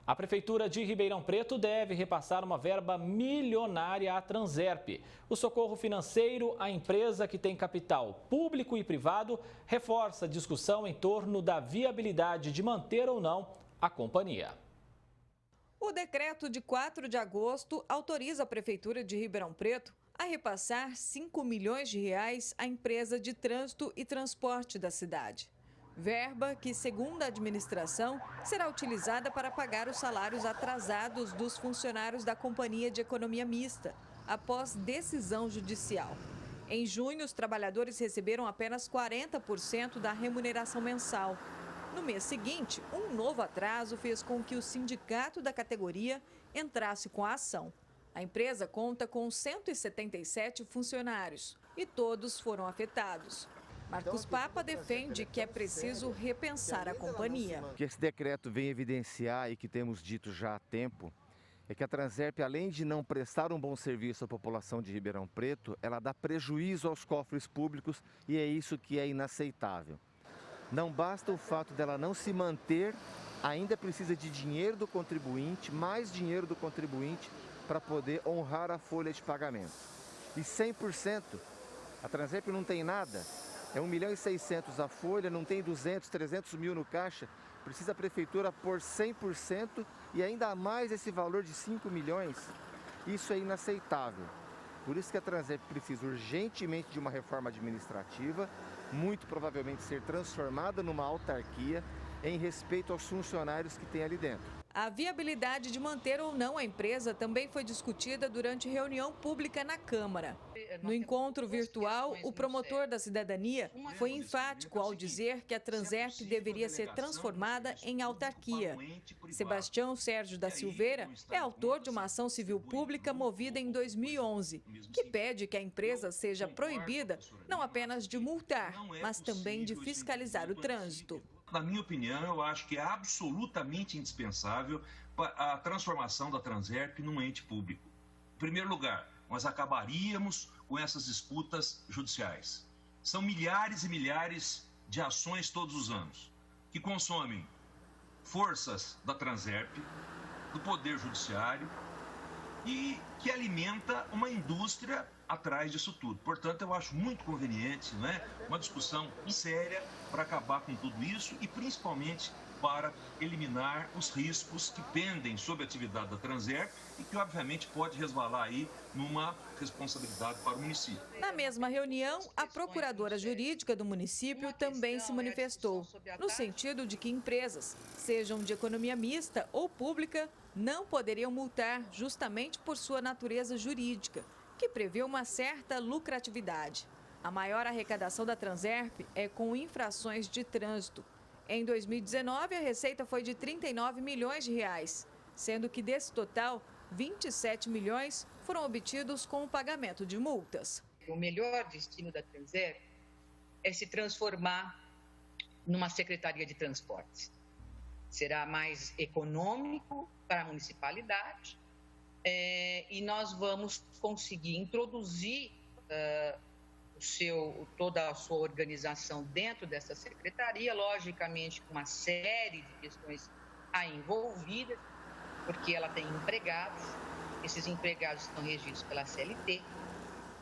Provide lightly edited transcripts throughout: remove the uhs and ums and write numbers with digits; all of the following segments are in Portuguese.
A Prefeitura de Ribeirão Preto deve repassar uma verba milionária à Transerp. O socorro financeiro à empresa que tem capital público e privado reforça a discussão em torno da viabilidade de manter ou não a companhia. O decreto de 4 de agosto autoriza a Prefeitura de Ribeirão Preto a repassar 5 milhões de reais à empresa de trânsito e transporte da cidade. Verba que, segundo a administração, será utilizada para pagar os salários atrasados dos funcionários da Companhia de Economia Mista, após decisão judicial. Em junho, os trabalhadores receberam apenas 40% da remuneração mensal. No mês seguinte, um novo atraso fez com que o sindicato da categoria entrasse com a ação. A empresa conta com 177 funcionários e todos foram afetados. Marcos Papa defende que é preciso repensar a companhia. O que esse decreto vem evidenciar e que temos dito já há tempo é que a Transerp, além de não prestar um bom serviço à população de Ribeirão Preto, ela dá prejuízo aos cofres públicos e é isso que é inaceitável. Não basta o fato dela não se manter, ainda precisa de dinheiro do contribuinte, mais dinheiro do contribuinte para poder honrar a folha de pagamento. E 100%, a Transerp não tem nada. É 1.600.000 a folha, não tem 200, 300 mil no caixa. Precisa a prefeitura pôr 100% e ainda mais esse valor de 5 milhões. Isso é inaceitável. Por isso que a Transerp precisa urgentemente de uma reforma administrativa, muito provavelmente ser transformada numa autarquia em respeito aos funcionários que tem ali dentro. A viabilidade de manter ou não a empresa também foi discutida durante reunião pública na Câmara. No encontro virtual, o promotor da cidadania foi enfático ao dizer que a Transerp deveria ser transformada em autarquia. Sebastião Sérgio da Silveira é autor de uma ação civil pública movida em 2011, que pede que a empresa seja proibida não apenas de multar, mas também de fiscalizar o trânsito. Na minha opinião, eu acho que é absolutamente indispensável a transformação da Transerp num ente público. Em primeiro lugar, nós acabaríamos com essas disputas judiciais. São milhares e milhares de ações todos os anos, que consomem forças da Transerp, do Poder Judiciário e que alimenta uma indústria atrás disso tudo. Portanto, eu acho muito conveniente, uma discussão séria para acabar com tudo isso e principalmente para eliminar os riscos que pendem sobre a atividade da Transerp e que, obviamente, pode resvalar aí numa responsabilidade para o município. Na mesma reunião, a procuradora jurídica do município também se manifestou, no sentido de que empresas, sejam de economia mista ou pública, não poderiam multar justamente por sua natureza jurídica, que prevê uma certa lucratividade. A maior arrecadação da Transerp é com infrações de trânsito. Em 2019, a receita foi de 39 milhões de reais, sendo que desse total, 27 milhões foram obtidos com o pagamento de multas. O melhor destino da Transerp é se transformar numa secretaria de transportes. Será mais econômico para a municipalidade e nós vamos conseguir introduzir toda a sua organização dentro dessa secretaria, logicamente com uma série de questões aí envolvidas, porque ela tem empregados, esses empregados estão regidos pela CLT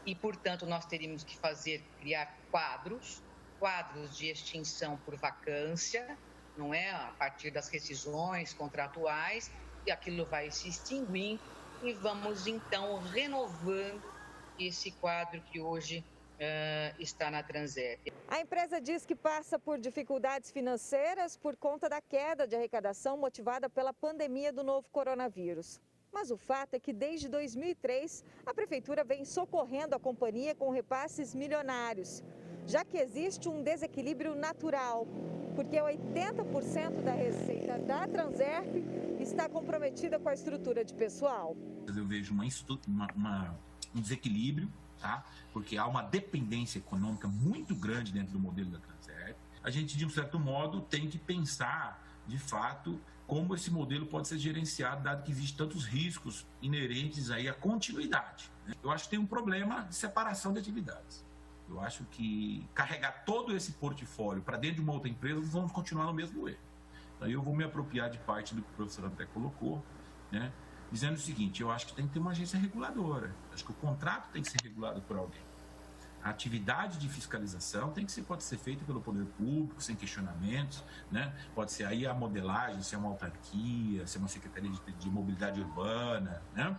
e, portanto, nós teríamos que criar quadros de extinção por vacância, não é? A partir das rescisões contratuais, e aquilo vai se extinguindo e vamos, então, renovando esse quadro que hoje está na Transerp. A empresa diz que passa por dificuldades financeiras por conta da queda de arrecadação motivada pela pandemia do novo coronavírus. Mas o fato é que desde 2003 a prefeitura vem socorrendo a companhia com repasses milionários, já que existe um desequilíbrio natural, porque 80% da receita da Transerp está comprometida com a estrutura de pessoal. Eu vejo um desequilíbrio, tá? Porque há uma dependência econômica muito grande dentro do modelo da Transerp. A gente, de um certo modo, tem que pensar, de fato, como esse modelo pode ser gerenciado, dado que existem tantos riscos inerentes aí à continuidade. Eu acho que tem um problema de separação de atividades. Eu acho que carregar todo esse portfólio para dentro de uma outra empresa, vamos continuar no mesmo erro. Aí eu vou me apropriar de parte do que o professor até colocou, né? Dizendo o seguinte, eu acho que tem que ter uma agência reguladora. Acho que o contrato tem que ser regulado por alguém. A atividade de fiscalização pode ser feita pelo poder público, sem questionamentos, né? Pode ser aí a modelagem, se é uma autarquia, se é uma secretaria de mobilidade urbana, né?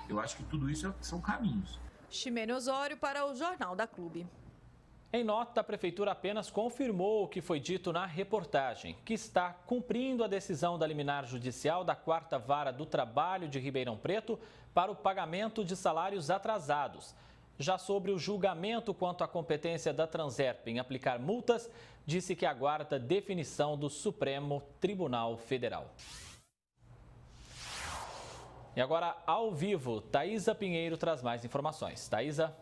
Eu acho que tudo isso são caminhos. Ximene Osório para o Jornal da Clube. Em nota, a Prefeitura apenas confirmou o que foi dito na reportagem, que está cumprindo a decisão da liminar judicial da 4ª Vara do Trabalho de Ribeirão Preto para o pagamento de salários atrasados. Já sobre o julgamento quanto à competência da Transerp em aplicar multas, disse que aguarda definição do Supremo Tribunal Federal. E agora, ao vivo, Thaisa Pinheiro traz mais informações. Thaisa.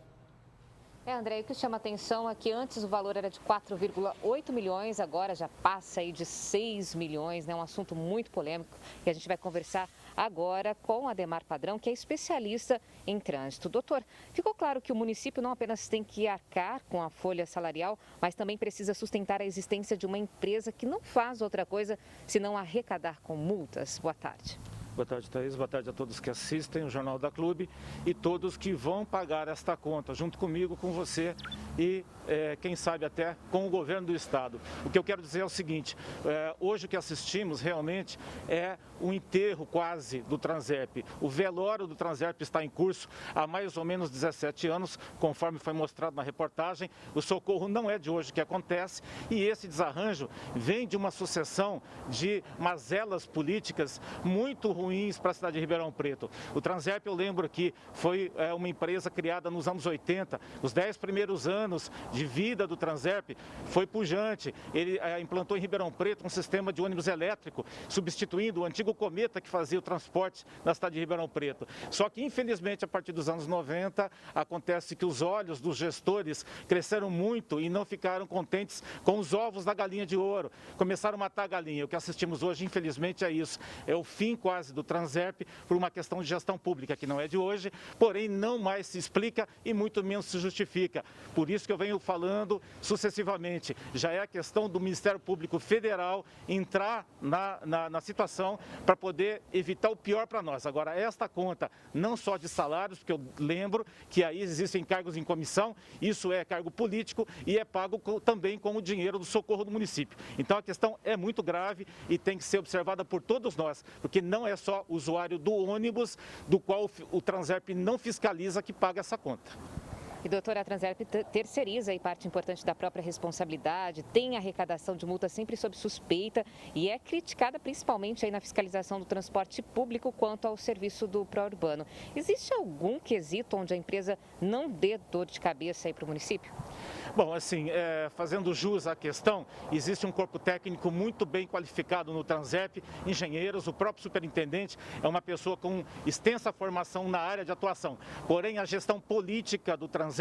André, o que chama atenção é que antes o valor era de 4,8 milhões, agora já passa aí de 6 milhões, né? Um assunto muito polêmico e a gente vai conversar agora com Ademar Padrão, que é especialista em trânsito. Doutor, ficou claro que o município não apenas tem que arcar com a folha salarial, mas também precisa sustentar a existência de uma empresa que não faz outra coisa senão arrecadar com multas. Boa tarde. Boa tarde, Thaís. Boa tarde a todos que assistem o Jornal da Clube e todos que vão pagar esta conta, junto comigo, com você e, quem sabe, até com o governo do Estado. O que eu quero dizer é o seguinte, hoje o que assistimos realmente é o enterro quase do Transerp. O velório do Transerp está em curso há mais ou menos 17 anos, conforme foi mostrado na reportagem. O socorro não é de hoje que acontece e esse desarranjo vem de uma sucessão de mazelas políticas muito ruins para a cidade de Ribeirão Preto. O Transerp, eu lembro que foi uma empresa criada nos anos 80. Os 10 primeiros anos de vida do Transerp foi pujante. Ele implantou em Ribeirão Preto um sistema de ônibus elétrico, substituindo o antigo Cometa que fazia o transporte na cidade de Ribeirão Preto. Só que, infelizmente, a partir dos anos 90, acontece que os olhos dos gestores cresceram muito e não ficaram contentes com os ovos da galinha de ouro. Começaram a matar a galinha. O que assistimos hoje, infelizmente, é isso. É o fim quase do Transerp por uma questão de gestão pública, que não é de hoje, porém não mais se explica e muito menos se justifica. Por isso que eu venho falando sucessivamente. Já é a questão do Ministério Público Federal entrar na situação para poder evitar o pior para nós. Agora, esta conta, não só de salários, porque eu lembro que aí existem cargos em comissão, isso é cargo político e é pago também com o dinheiro do socorro do município. Então, a questão é muito grave e tem que ser observada por todos nós, porque não é só o usuário do ônibus, do qual o Transerp não fiscaliza, que paga essa conta. E, doutora, a Transerp terceiriza aí parte importante da própria responsabilidade, tem arrecadação de multa sempre sob suspeita e é criticada principalmente aí na fiscalização do transporte público quanto ao serviço do pró-urbano. Existe algum quesito onde a empresa não dê dor de cabeça aí para o município? Bom, assim, fazendo jus à questão, existe um corpo técnico muito bem qualificado no Transerp, engenheiros, o próprio superintendente é uma pessoa com extensa formação na área de atuação. Porém, a gestão política do Transerp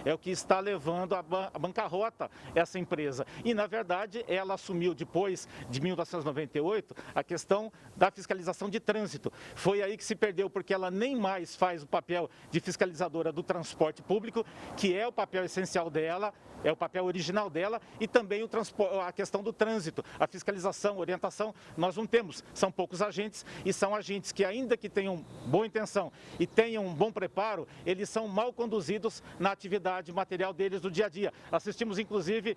é o que está levando à bancarrota essa empresa. E, na verdade, ela assumiu depois de 1998 a questão da fiscalização de trânsito. Foi aí que se perdeu, porque ela nem mais faz o papel de fiscalizadora do transporte público, que é o papel essencial dela, é o papel original dela, e também a questão do trânsito, a fiscalização, orientação, nós não temos. São poucos agentes e são agentes que, ainda que tenham boa intenção e tenham um bom preparo, eles são mal conduzidos na atividade material deles do dia a dia. Assistimos, inclusive,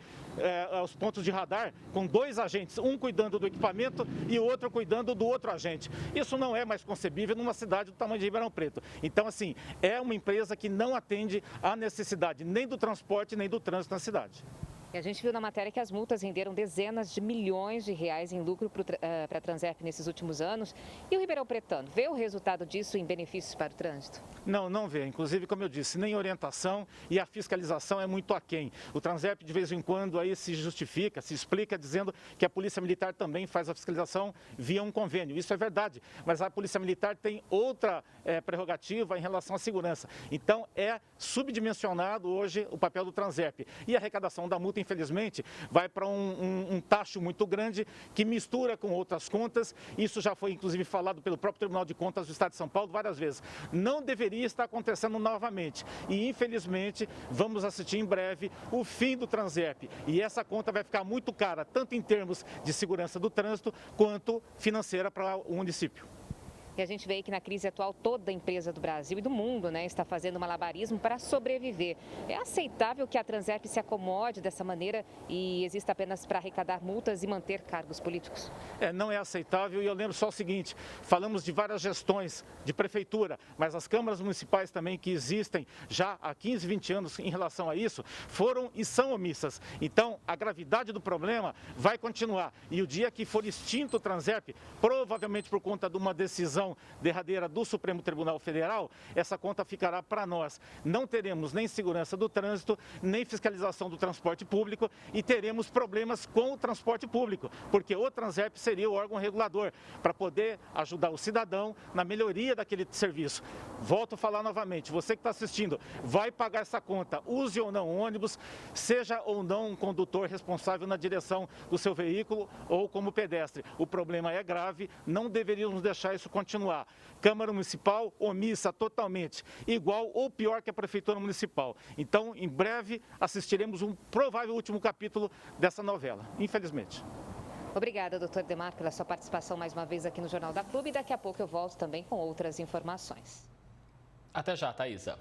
aos pontos de radar com 2 agentes, um cuidando do equipamento e o outro cuidando do outro agente. Isso não é mais concebível numa cidade do tamanho de Ribeirão Preto. Então, assim, é uma empresa que não atende à necessidade nem do transporte, nem do trânsito na cidade. E a gente viu na matéria que as multas renderam dezenas de milhões de reais em lucro para a Transerp nesses últimos anos. E o Ribeirão Pretano, vê o resultado disso em benefícios para o trânsito? Não vê. Inclusive, como eu disse, nem orientação e a fiscalização é muito aquém. O Transerp, de vez em quando, aí se justifica, se explica, dizendo que a Polícia Militar também faz a fiscalização via um convênio. Isso é verdade, mas a Polícia Militar tem outra prerrogativa em relação à segurança. Então, é subdimensionado hoje o papel do Transerp. E a arrecadação da multa, conta, infelizmente, vai para um tacho muito grande que mistura com outras contas. Isso já foi, inclusive, falado pelo próprio Tribunal de Contas do Estado de São Paulo várias vezes. Não deveria estar acontecendo novamente. E, infelizmente, vamos assistir em breve o fim do Transerp. E essa conta vai ficar muito cara, tanto em termos de segurança do trânsito, quanto financeira para o município. E a gente vê que na crise atual toda empresa do Brasil e do mundo, né, está fazendo malabarismo para sobreviver. É aceitável que a Transerp se acomode dessa maneira e exista apenas para arrecadar multas e manter cargos políticos? Não é aceitável, e eu lembro só o seguinte, falamos de várias gestões de prefeitura, mas as câmaras municipais também que existem já há 15, 20 anos em relação a isso, foram e são omissas. Então, a gravidade do problema vai continuar. E o dia que for extinto o Transerp, provavelmente por conta de uma decisão derradeira do Supremo Tribunal Federal, essa conta ficará para nós. Não teremos nem segurança do trânsito, nem fiscalização do transporte público e teremos problemas com o transporte público, porque o Transerp seria o órgão regulador para poder ajudar o cidadão na melhoria daquele serviço. Volto a falar novamente, você que está assistindo, vai pagar essa conta, use ou não ônibus, seja ou não um condutor responsável na direção do seu veículo ou como pedestre. O problema é grave, não deveríamos deixar isso continuar. Câmara Municipal omissa totalmente, igual ou pior que a Prefeitura Municipal. Então, em breve, assistiremos um provável último capítulo dessa novela, infelizmente. Obrigada, doutor Demar, pela sua participação mais uma vez aqui no Jornal da Clube. E daqui a pouco eu volto também com outras informações. Até já, Thaisa.